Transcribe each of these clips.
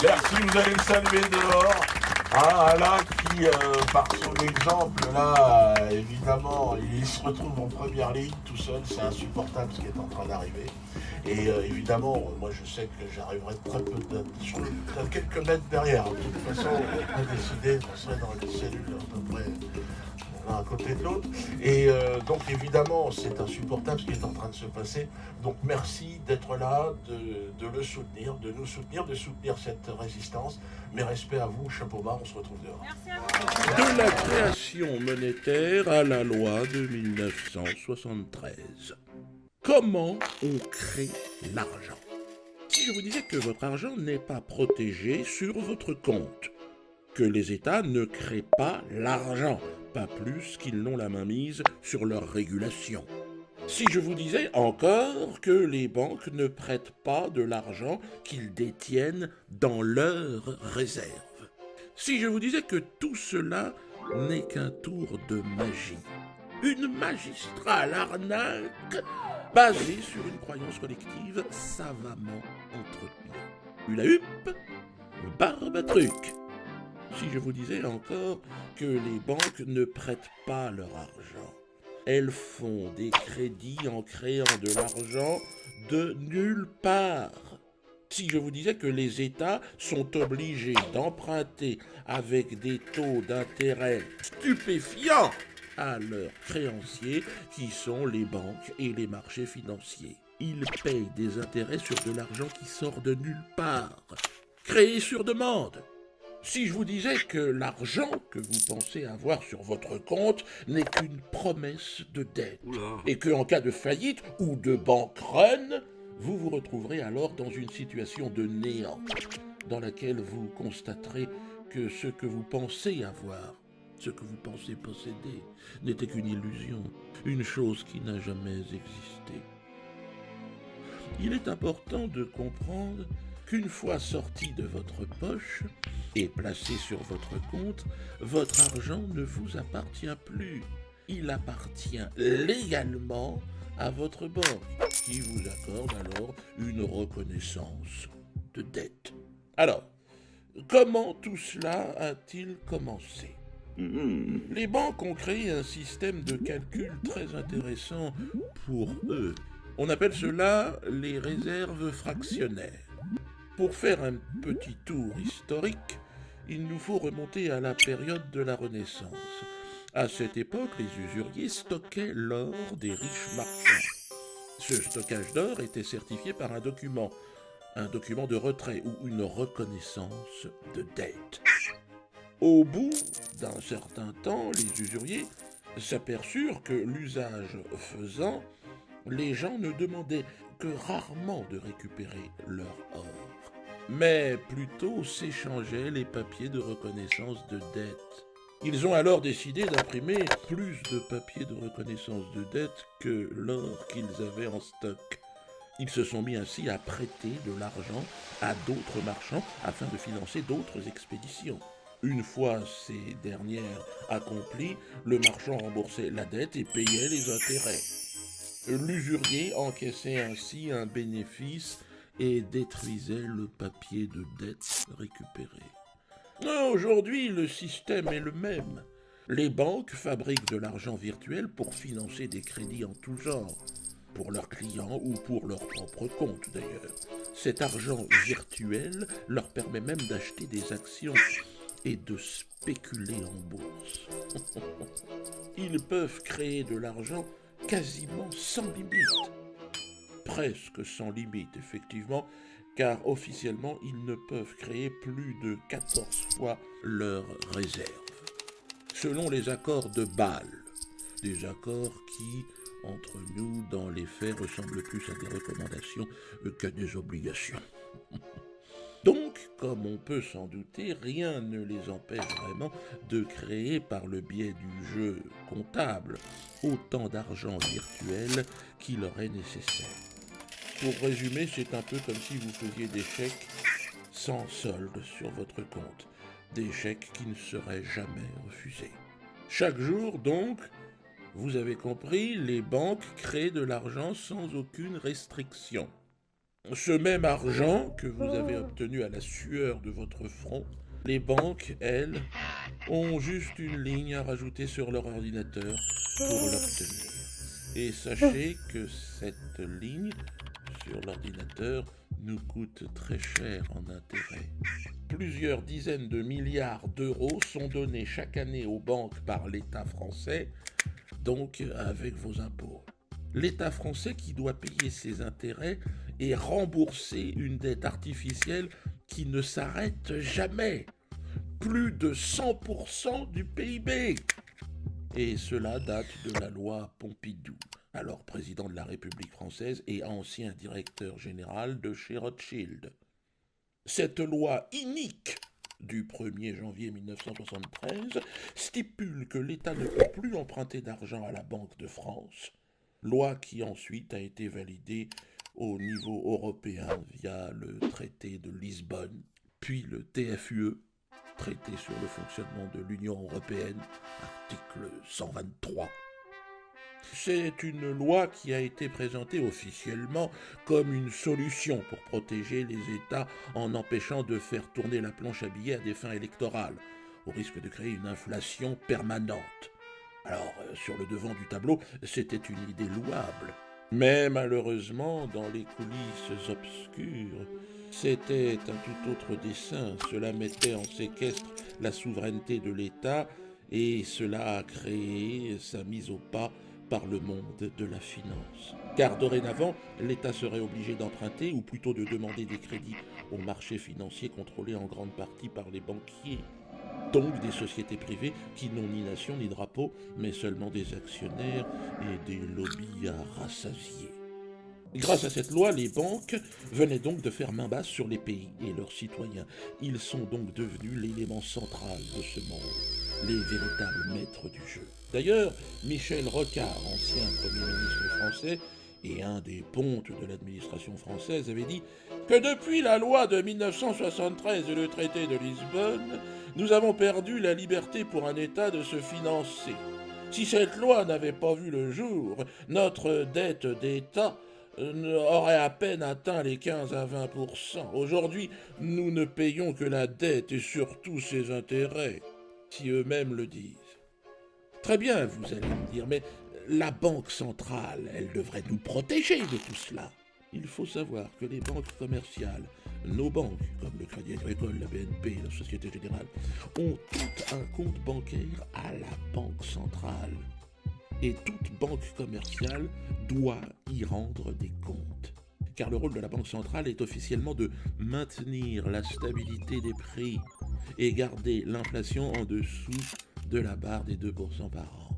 Merci, vous allez le saluer dehors. Ah, Alain qui, par son exemple, là, évidemment, il se retrouve en première ligne tout seul, c'est insupportable ce qui est en train d'arriver. Et évidemment, moi je sais que j'arriverai très peu je suis à quelques mètres derrière. De toute façon, on n'a pas décidé, on serait dans les cellules à peu près l'un à côté de l'autre. Et donc évidemment, c'est insupportable ce qui est en train de se passer. Donc merci d'être là, de le soutenir, de nous soutenir, de soutenir cette résistance. Mes respects à vous, chapeau bas, on se retrouve dehors. Merci à vous. De la création monétaire à la loi de 1973. Comment on crée l'argent? Si je vous disais que votre argent n'est pas protégé sur votre compte, que les États ne créent pas l'argent, pas plus qu'ils n'ont la main mise sur leur régulation. Si je vous disais encore que les banques ne prêtent pas de l'argent qu'ils détiennent dans leurs réserves. Si je vous disais que tout cela n'est qu'un tour de magie, une magistrale arnaque basée sur une croyance collective savamment entretenue. Hula hup, barbe à truc. Si je vous disais encore que les banques ne prêtent pas leur argent, elles font des crédits en créant de l'argent de nulle part. Si je vous disais que les États sont obligés d'emprunter avec des taux d'intérêt stupéfiants à leurs créanciers qui sont les banques et les marchés financiers. Ils payent des intérêts sur de l'argent qui sort de nulle part, créé sur demande. Si je vous disais que l'argent que vous pensez avoir sur votre compte n'est qu'une promesse de dette, et qu'en cas de faillite ou de bank run, vous vous retrouverez alors dans une situation de néant, dans laquelle vous constaterez que ce que vous pensez avoir, ce que vous pensez posséder, n'était qu'une illusion, une chose qui n'a jamais existé. Il est important de comprendre qu'une fois sorti de votre poche et placé sur votre compte, votre argent ne vous appartient plus. Il appartient légalement à votre banque, qui vous accorde alors une reconnaissance de dette. Alors, comment tout cela a-t-il commencé ? Les banques ont créé un système de calcul très intéressant pour eux. On appelle cela les réserves fractionnaires. Pour faire un petit tour historique, il nous faut remonter à la période de la Renaissance. À cette époque, les usuriers stockaient l'or des riches marchands. Ce stockage d'or était certifié par un document de retrait ou une reconnaissance de dette. Au bout d'un certain temps, les usuriers s'aperçurent que l'usage faisant, les gens ne demandaient que rarement de récupérer leur or, mais plutôt s'échangeaient les papiers de reconnaissance de dette. Ils ont alors décidé d'imprimer plus de papiers de reconnaissance de dette que l'or qu'ils avaient en stock. Ils se sont mis ainsi à prêter de l'argent à d'autres marchands afin de financer d'autres expéditions. Une fois ces dernières accomplies, le marchand remboursait la dette et payait les intérêts. L'usurier encaissait ainsi un bénéfice et détruisait le papier de dette récupéré. Aujourd'hui, le système est le même. Les banques fabriquent de l'argent virtuel pour financer des crédits en tout genre, pour leurs clients ou pour leur propre compte d'ailleurs. Cet argent virtuel leur permet même d'acheter des actions et de spéculer en bourse. Ils peuvent créer de l'argent quasiment sans limite. Presque sans limite, effectivement, car officiellement, ils ne peuvent créer plus de 14 fois leur réserve. Selon les accords de Bâle, des accords qui, entre nous, dans les faits, ressemblent plus à des recommandations qu'à des obligations. Donc, comme on peut s'en douter, rien ne les empêche vraiment de créer par le biais du jeu comptable autant d'argent virtuel qui leur est nécessaire. Pour résumer, c'est un peu comme si vous faisiez des chèques sans solde sur votre compte, des chèques qui ne seraient jamais refusés. Chaque jour, donc, vous avez compris, les banques créent de l'argent sans aucune restriction. Ce même argent que vous avez obtenu à la sueur de votre front, les banques, elles, ont juste une ligne à rajouter sur leur ordinateur pour l'obtenir. Et sachez que cette ligne sur l'ordinateur nous coûte très cher en intérêt. Plusieurs dizaines de milliards d'euros sont donnés chaque année aux banques par l'État français, donc avec vos impôts. L'État français qui doit payer ses intérêts et rembourser une dette artificielle qui ne s'arrête jamais. Plus de 100% du PIB. Et cela date de la loi Pompidou, alors président de la République française et ancien directeur général de chez Rothschild. Cette loi inique du 1er janvier 1973 stipule que l'État ne peut plus emprunter d'argent à la Banque de France, loi qui ensuite a été validée au niveau européen via le traité de Lisbonne, puis le TFUE, traité sur le fonctionnement de l'Union européenne, article 123. C'est une loi qui a été présentée officiellement comme une solution pour protéger les États en empêchant de faire tourner la planche à billets à des fins électorales, au risque de créer une inflation permanente. Alors, sur le devant du tableau, c'était une idée louable. Mais malheureusement, dans les coulisses obscures, c'était un tout autre dessein. Cela mettait en séquestre la souveraineté de l'État et cela a créé sa mise au pas par le monde de la finance. Car dorénavant, l'État serait obligé d'emprunter ou plutôt de demander des crédits aux marchés financiers contrôlés en grande partie par les banquiers. Donc des sociétés privées qui n'ont ni nation ni drapeau, mais seulement des actionnaires et des lobbies à rassasier. Grâce à cette loi, les banques venaient donc de faire main basse sur les pays et leurs citoyens. Ils sont donc devenus l'élément central de ce monde, les véritables maîtres du jeu. D'ailleurs, Michel Rocard, ancien Premier ministre français et un des pontes de l'administration française, avait dit que depuis la loi de 1973 et le traité de Lisbonne, nous avons perdu la liberté pour un État de se financer. Si cette loi n'avait pas vu le jour, notre dette d'État aurait à peine atteint les 15 à 20%. Aujourd'hui, nous ne payons que la dette et surtout ses intérêts, si eux-mêmes le disent. Très bien, vous allez me dire, mais la Banque centrale, elle devrait nous protéger de tout cela. Il faut savoir que les banques commerciales, nos banques, comme le Crédit Agricole, la BNP, la Société Générale, ont tout un compte bancaire à la Banque centrale. Et toute banque commerciale doit y rendre des comptes. Car le rôle de la Banque centrale est officiellement de maintenir la stabilité des prix et garder l'inflation en dessous de la barre des 2% par an.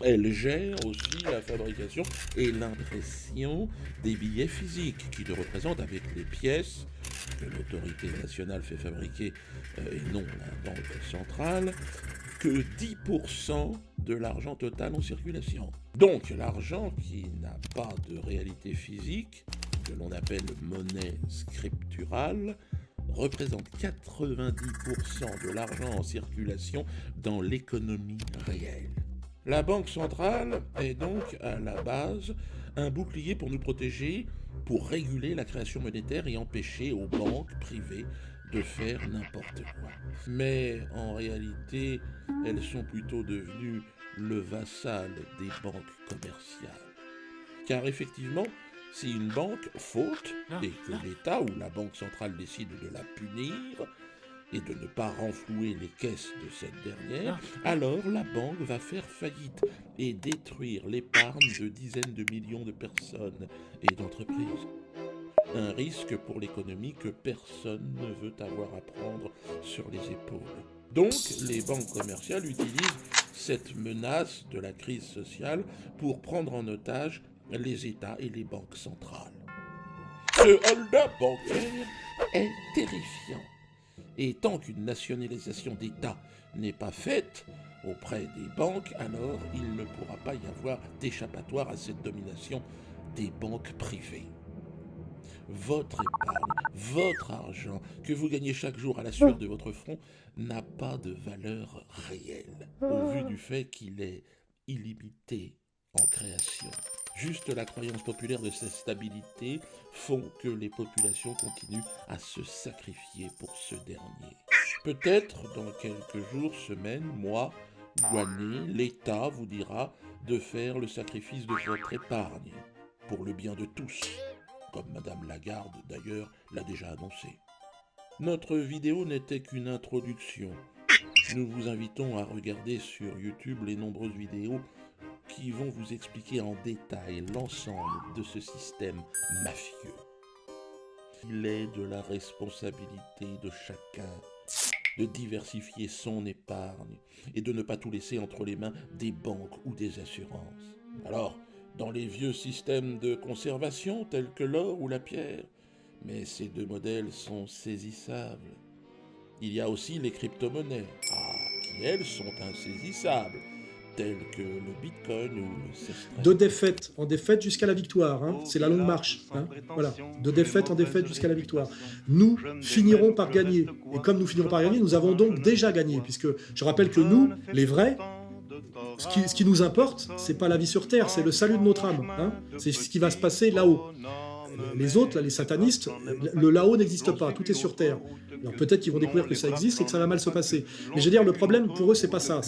Elle gère aussi la fabrication et l'impression des billets physiques qui ne représentent avec les pièces que l'autorité nationale fait fabriquer et non la Banque centrale que 10% de l'argent total en circulation. Donc l'argent qui n'a pas de réalité physique, que l'on appelle monnaie scripturale, représente 90% de l'argent en circulation dans l'économie réelle. La Banque centrale est donc à la base un bouclier pour nous protéger, pour réguler la création monétaire et empêcher aux banques privées de faire n'importe quoi. Mais en réalité, elles sont plutôt devenues le vassal des banques commerciales. Car effectivement, si une banque faute et que l'État ou la Banque centrale décide de la punir et de ne pas renflouer les caisses de cette dernière, alors la banque va faire faillite et détruire l'épargne de dizaines de millions de personnes et d'entreprises. Un risque pour l'économie que personne ne veut avoir à prendre sur les épaules. Donc, les banques commerciales utilisent cette menace de la crise sociale pour prendre en otage les États et les banques centrales. Ce hold-up bancaire est terrifiant. Et tant qu'une nationalisation d'État n'est pas faite auprès des banques, alors il ne pourra pas y avoir d'échappatoire à cette domination des banques privées. Votre épargne, votre argent que vous gagnez chaque jour à la sueur de votre front n'a pas de valeur réelle, au vu du fait qu'il est illimité en création. Juste la croyance populaire de sa stabilité font que les populations continuent à se sacrifier pour ce dernier. Peut-être dans quelques jours, semaines, mois ou années, l'État vous dira de faire le sacrifice de votre épargne, pour le bien de tous, comme Madame Lagarde d'ailleurs l'a déjà annoncé. Notre vidéo n'était qu'une introduction. Nous vous invitons à regarder sur YouTube les nombreuses vidéos qui vont vous expliquer en détail l'ensemble de ce système mafieux. Il est de la responsabilité de chacun de diversifier son épargne et de ne pas tout laisser entre les mains des banques ou des assurances. Alors, dans les vieux systèmes de conservation tels que l'or ou la pierre, mais ces deux modèles sont saisissables. Il y a aussi les crypto-monnaies, qui elles sont insaisissables, telles que le Bitcoin ou le Cestray. De défaite en défaite jusqu'à la victoire, hein. C'est la longue marche. Hein. Voilà, de défaite en défaite jusqu'à la victoire. Nous finirons par gagner. Et comme nous finirons par gagner, nous avons donc déjà gagné, puisque je rappelle que nous, les vrais, ce qui nous importe, c'est pas la vie sur Terre, c'est le salut de notre âme. Hein. C'est ce qui va se passer là-haut. Les autres, là, les satanistes, le là-haut n'existe pas, tout est sur Terre. Alors peut-être qu'ils vont découvrir que ça existe et que ça va mal se passer. Mais je veux dire, le problème pour eux, c'est pas ça.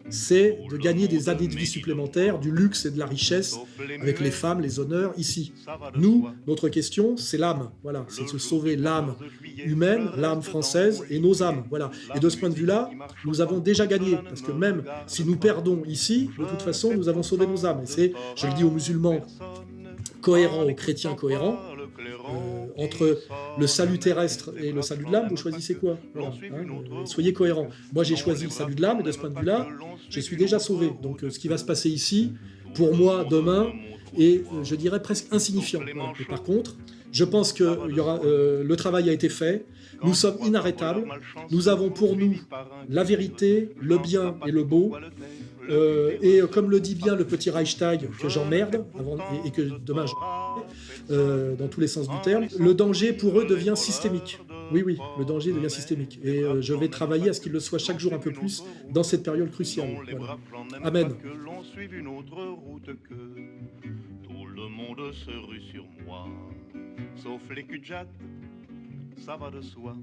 C'est de gagner des années de vie supplémentaires, du luxe et de la richesse, avec les femmes, les honneurs, ici. Nous, notre question, c'est l'âme. Voilà, c'est de se sauver l'âme humaine, l'âme française et nos âmes. Voilà. Et de ce point de vue-là, nous avons déjà gagné. Parce que même si nous perdons ici, de toute façon, nous avons sauvé nos âmes. Et c'est, je le dis aux musulmans cohérents, aux chrétiens cohérents, entre le salut terrestre et le salut de l'âme, vous choisissez quoi? Voilà, hein, soyez cohérents. Moi, j'ai choisi le salut de l'âme, et de ce point de vue-là, je suis déjà sauvé. Donc, ce qui va se passer ici, pour moi, demain, est, je dirais, presque insignifiant. Voilà. Et par contre, je pense que le travail a été fait. Nous sommes inarrêtables. Nous avons pour nous la vérité, le bien et le beau. Et comme le dit bien le petit Reichstag, que j'emmerde, et que demain dans tous les sens du terme, le danger pour eux devient systémique. Oui, oui, le danger devient systémique. Et je vais travailler à ce qu'il le soit chaque jour un peu plus dans cette période cruciale. Voilà. Amen. Tout le monde se rue sur moi, sauf les cul-de-jatte, ça va de soi.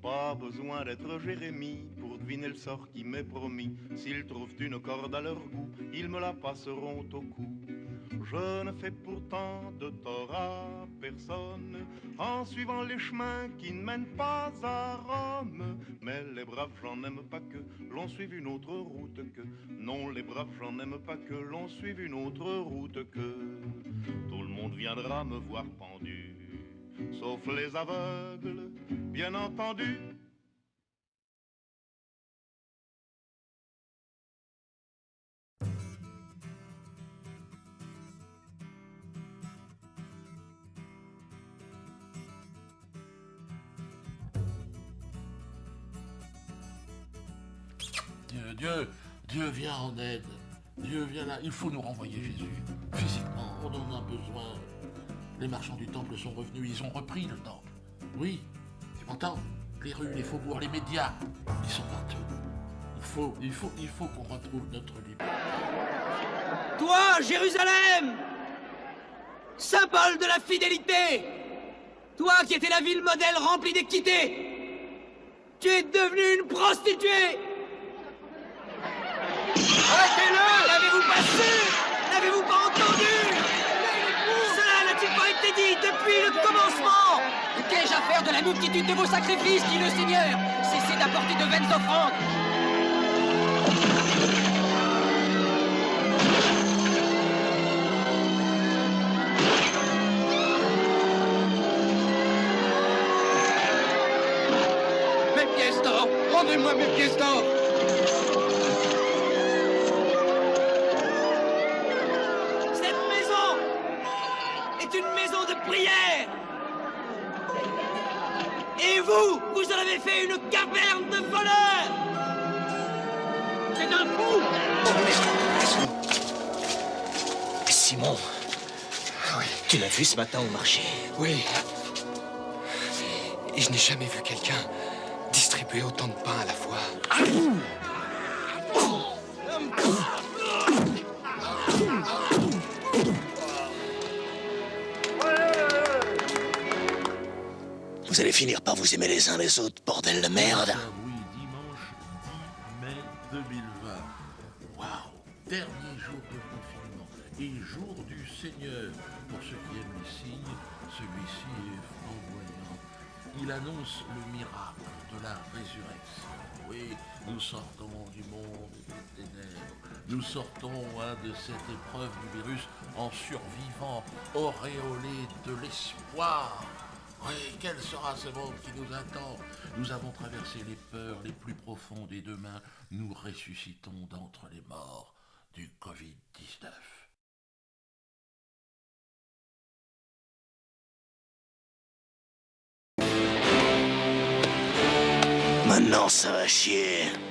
Pas besoin d'être Jérémie pour deviner le sort qui m'est promis. S'ils trouvent une corde à leur goût, ils me la passeront au cou. Je ne fais pourtant de tort à personne en suivant les chemins qui ne mènent pas à Rome. Mais les braves gens n'aiment pas que l'on suive une autre route que. Non, les braves gens n'aiment pas que l'on suive une autre route que. Tout le monde viendra me voir pendu, sauf les aveugles, bien entendu. Dieu vient en aide. Dieu vient là. Il faut nous renvoyer Jésus. Physiquement, on en a besoin. Les marchands du temple sont revenus, ils ont repris le temple. Oui, tu m'entends? Les rues, les faubourgs, les médias, ils sont partout. Il faut qu'on retrouve notre liberté. Toi, Jérusalem, symbole de la fidélité, toi qui étais la ville modèle remplie d'équité, tu es devenue une prostituée. Arrêtez-le! N'avez-vous pas su? N'avez-vous pas entendu? Cela n'a-t-il pas été dit depuis le commencement? Qu'ai-je à faire de la multitude de vos sacrifices, dit le Seigneur? Cessez d'apporter de vaines offrandes. Mes pièces d'or! Rendez-moi mes pièces d'or! Prière. Et vous en avez fait une caverne de voleurs. C'est un fou. Simon, oui. Tu l'as vu ce matin au marché? Oui. Et je n'ai jamais vu quelqu'un distribuer autant de pain à la fois. Vous allez finir par vous aimer les uns les autres, bordel de merde. Oui, dimanche 10 mai 2020. Waouh! Dernier jour de confinement et jour du Seigneur. Pour ceux qui aiment les signes, celui-ci est flamboyant. Il annonce le miracle de la résurrection. Oui, nous sortons du monde des ténèbres. Nous sortons de cette épreuve du virus en survivant, auréolé de l'espoir. Oui, quel sera ce monde qui nous attend? Nous avons traversé les peurs les plus profondes et demain, nous ressuscitons d'entre les morts du Covid-19. Maintenant, ça va chier.